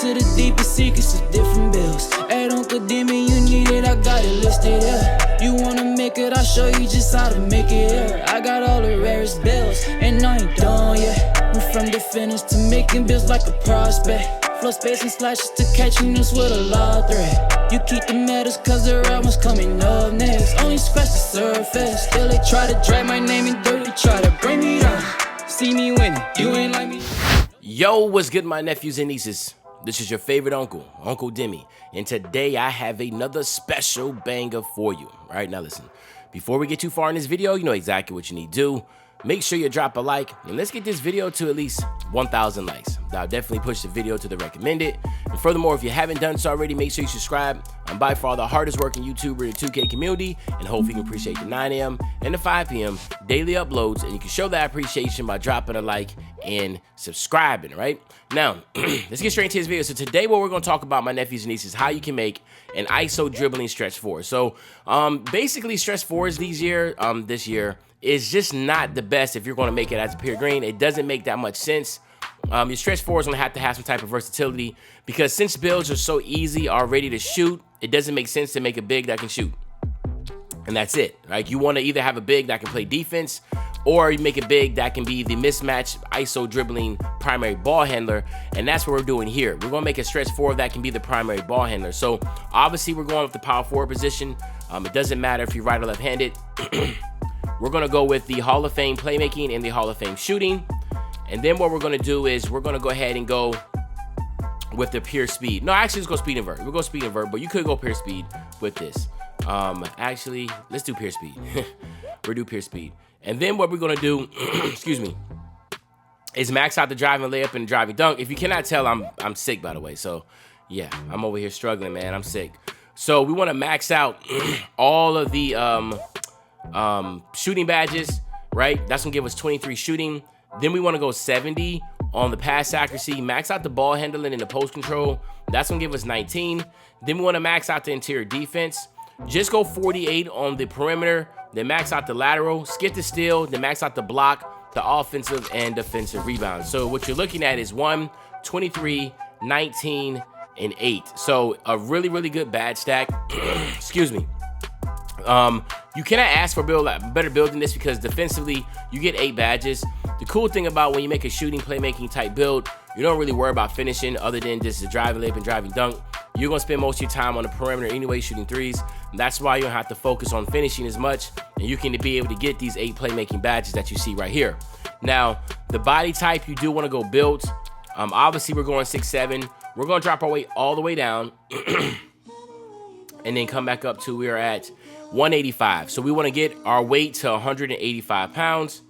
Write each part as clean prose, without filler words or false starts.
to the deepest secrets of different bills. Hey, don't condemn me, you need it, I got it listed here. You wanna make it, I'll show you just how to make it here. I got all the rarest bills, and I ain't done yet. Went from the finish to making bills like a prospect. Flow space and slashes to catching us with a lot of threat. You keep the medals cause the right one's coming up next. Only scratch the surface, still they try to drag my name in dirt. They try to bring me down, see me winning, you ain't like me. Yo, what's good, my nephews and nieces? This is your favorite uncle, Uncle Demi, and today I have another special banger for you. All right, now listen, before we get too far in this video, you know exactly what you need to do. Make sure you drop a like, and let's get this video to at least 1,000 likes. That'll definitely push the video to the recommended. And furthermore, if you haven't done so already, make sure you subscribe. I'm by far the hardest working YouTuber in the 2K community, and hopefully you can appreciate the 9 a.m. and the 5 p.m. daily uploads, and you can show that appreciation by dropping a like and subscribing, right? Now, let's get straight into this video. So today what we're going to talk about, my nephews and nieces, how you can make an ISO dribbling stretch 4. So basically stretch 4s this year is just not the best if you're going to make it as a pure green. It doesn't make that much sense. Your stretch 4 is going to have some type of versatility, because since builds are so easy already to shoot, it doesn't make sense to make a big that can shoot. And that's it. Like, you want to either have a big that can play defense, or you make a big that can be the mismatch ISO dribbling primary ball handler, and that's what we're doing here. We're going to make a stretch 4 that can be the primary ball handler. So obviously we're going with the power forward position. It doesn't matter if you're right or left-handed. We're going to go with the Hall of Fame playmaking and the Hall of Fame shooting. And then what we're going to do is we're going to go ahead and go with the pure speed. No, actually, let's go speed invert. We'll go speed invert, but you could go pure speed with this. Actually, let's do pure speed. We'll do pure speed. And then what we're going to do, excuse me, is max out the driving layup and driving dunk. If you cannot tell, I'm sick, by the way. So, yeah, I'm over here struggling, man. I'm sick. So we want to max out all of the shooting badges, right? That's gonna give us 23 shooting. Then we want to go 70 on the pass accuracy, max out the ball handling and the post control. That's gonna give us 19. Then we want to max out the interior defense. Just go 48 on the perimeter, then max out the lateral, skip the steal, then max out the block, the offensive and defensive rebound. So what you're looking at is 1, 23, 19, and 8. So a really, really good badge stack. Excuse me. You cannot ask for better build than this, because defensively you get 8 badges. The cool thing about when you make a shooting playmaking type build, you don't really worry about finishing other than just the driving layup and driving dunk. You're gonna spend most of your time on the perimeter anyway, shooting threes. And that's why you don't have to focus on finishing as much, and you can be able to get these 8 playmaking badges that you see right here. Now, the body type, you do want to go built. Obviously we're going 6'7". We're gonna drop our weight all the way down and then come back up to, we are at 185. So we want to get our weight to 185 pounds.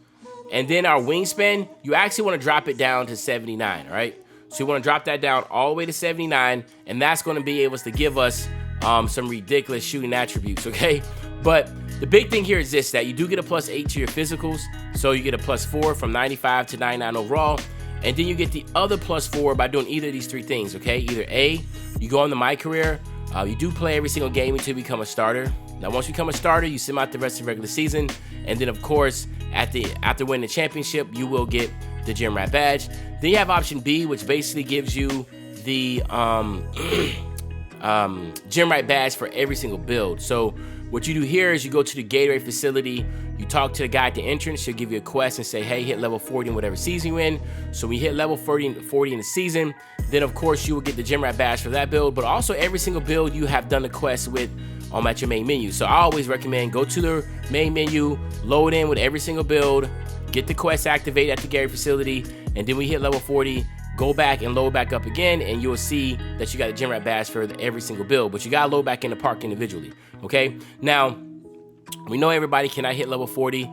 And then our wingspan, you actually want to drop it down to 79, all right? So you want to drop that down all the way to 79, and that's going to be able to give us some ridiculous shooting attributes, okay? But the big thing here is this, that you do get a +8 to your physicals. So you get a +4 from 95 to 99 overall. And then you get the other +4 by doing either of these 3 things, okay? Either A, you go on the My Career. You do play every single game until you become a starter. Now, once you become a starter, you sim out the rest of the regular season. And then, of course, after winning the championship, you will get the Gym Rat badge. Then you have option B, which basically gives you the Gym Rat badge for every single build. So what you do here is you go to the Gatorade facility, you talk to the guy at the entrance, he'll give you a quest and say, hey, hit level 40 in whatever season you're in. So we hit level 40 in the season, then of course you will get the Gym Rat badge for that build, but also every single build you have done the quest with at your main menu. So I always recommend go to the main menu, load in with every single build, get the quest activated at the Gatorade facility, and then we hit level 40, go back and load back up again, and you'll see that you got a Gym Rat badge for every single build, but you gotta load back in the park individually, okay? Now, we know everybody cannot hit level 40.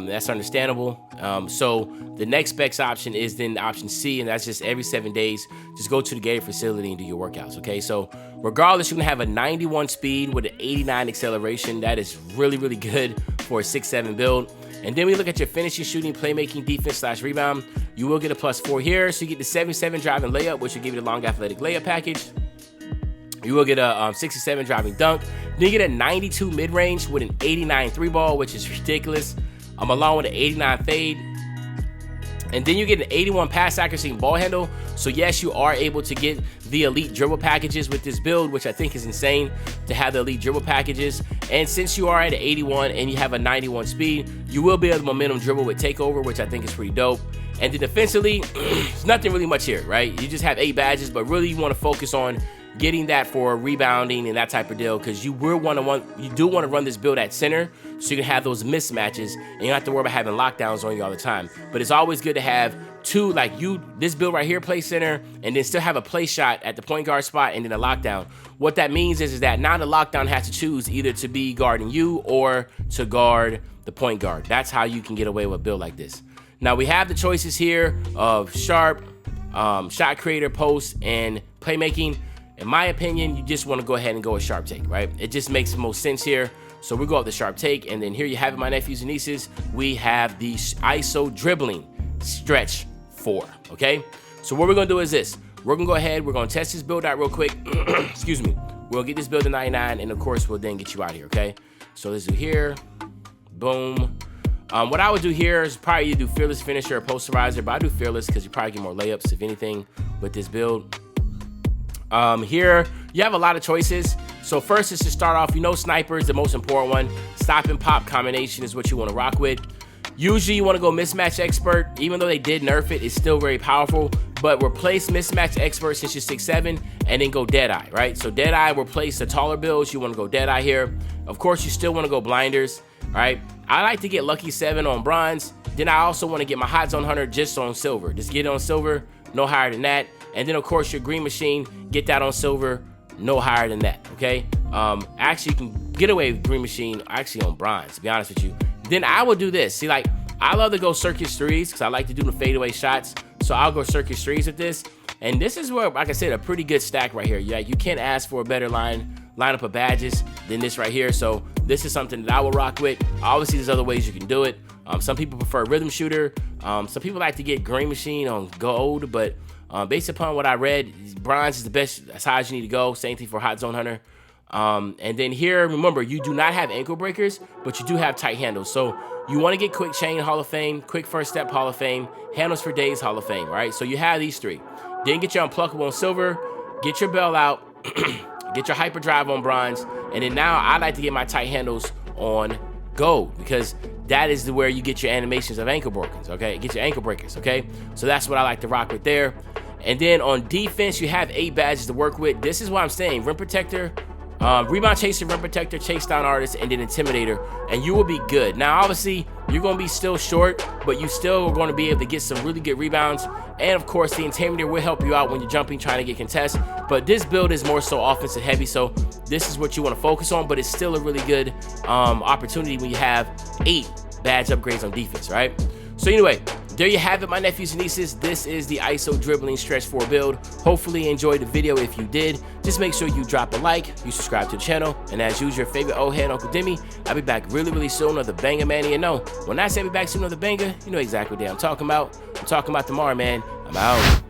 That's understandable. So the next specs option is then option C, and that's just every 7 days. Just go to the Gatorade facility and do your workouts, okay? So regardless, you're gonna have a 91 speed with an 89 acceleration. That is really, really good for a 6'7" build. And then we look at your finishing, shooting, playmaking, defense / rebound. You will get a +4 here. So you get the 77 driving layup, which will give you the long athletic layup package. You will get a 67 driving dunk. Then you get a 92 mid-range with an 89 3-ball, which is ridiculous. Along with an 89 fade. And then you get an 81 pass accuracy and ball handle. So yes, you are able to get the elite dribble packages with this build, which I think is insane to have the elite dribble packages. And since you are at an 81 and you have a 91 speed, you will be able to momentum dribble with takeover, which I think is pretty dope. And then defensively, there's nothing really much here, right? You just have 8 badges, but really you want to focus on getting that for rebounding and that type of deal, because you do want to run this build at center so you can have those mismatches and you don't have to worry about having lockdowns on you all the time. But it's always good to have two, like this build right here, play center, and then still have a play shot at the point guard spot and then a lockdown. What that means is that now the lockdown has to choose either to be guarding you or to guard the point guard. That's how you can get away with a build like this. Now we have the choices here of sharp, shot creator, post, and playmaking. In my opinion, you just want to go ahead and go with sharp take, right? It just makes the most sense here. So we go with the sharp take, and then here you have it, my nephews and nieces. We have the ISO dribbling stretch 4, okay? So what we're gonna do is this. We're gonna go ahead, we're gonna test this build out real quick. Excuse me. We'll get this build to 99, and of course, we'll then get you out of here, okay? So let's do here, boom. What I would do here is probably you do fearless finisher or posterizer, but I do fearless because you probably get more layups, if anything, with this build. Here, you have a lot of choices. So first is to start off, sniper is the most important one. Stop and pop combination is what you want to rock with. Usually you want to go mismatch expert. Even though they did nerf it, it's still very powerful. But replace mismatch expert since you're 6'7", and then go Deadeye, right? So Deadeye, replace the taller builds. You want to go Deadeye here. Of course, you still want to go blinders, right? I like to get Lucky 7 on bronze. Then I also want to get my Hot Zone Hunter just on silver. Just get it on silver, no higher than that. And then of course your Green Machine, get that on silver, no higher than that, okay? Actually you can get away with Green Machine actually on bronze, to be honest with you. Then I would do this. See, like, I love to go circus threes because I like to do the fadeaway shots. So I'll go circus threes with this. And this is where, like I said, a pretty good stack right here. Yeah, you can't ask for a better lineup of badges than this right here. So this is something that I will rock with. Obviously, there's other ways you can do it. Some people prefer rhythm shooter. Some people like to get Green Machine on gold, but based upon what I read, bronze is the best size you need to go. Same thing for Hot Zone Hunter. And then here, remember, you do not have ankle breakers, but you do have tight handles. So you want to get quick chain Hall of Fame, quick first step Hall of Fame, handles for days Hall of Fame, right? So you have these 3. Then get your unpluckable on silver, get your bell out, get your hyperdrive on bronze, and then now I like to get my tight handles on gold because that is where you get your animations of ankle breakers, okay? Get your ankle breakers, okay? So that's what I like to rock with there. And then on defense, you have 8 badges to work with. This is what I'm saying. Rim Protector, Rebound Chaser, Rim Protector, Chase Down Artist, and then Intimidator, and you will be good. Now, obviously, you're going to be still short, but you still are going to be able to get some really good rebounds. And, of course, the Intimidator will help you out when you're jumping, trying to get contests. But this build is more so offensive heavy, so this is what you want to focus on, but it's still a really good opportunity when you have 8 badge upgrades on defense, right? So anyway, there you have it, my nephews and nieces. This is the ISO dribbling stretch 4 build. Hopefully you enjoyed the video. If you did, just make sure you drop a like, you subscribe to the channel, and as usual, your favorite old head, Uncle Demi. I'll be back really soon with the banger, man. You know, when I say I'll be back soon with the banger, you know exactly what day I'm talking about. I'm talking about tomorrow, man. I'm out.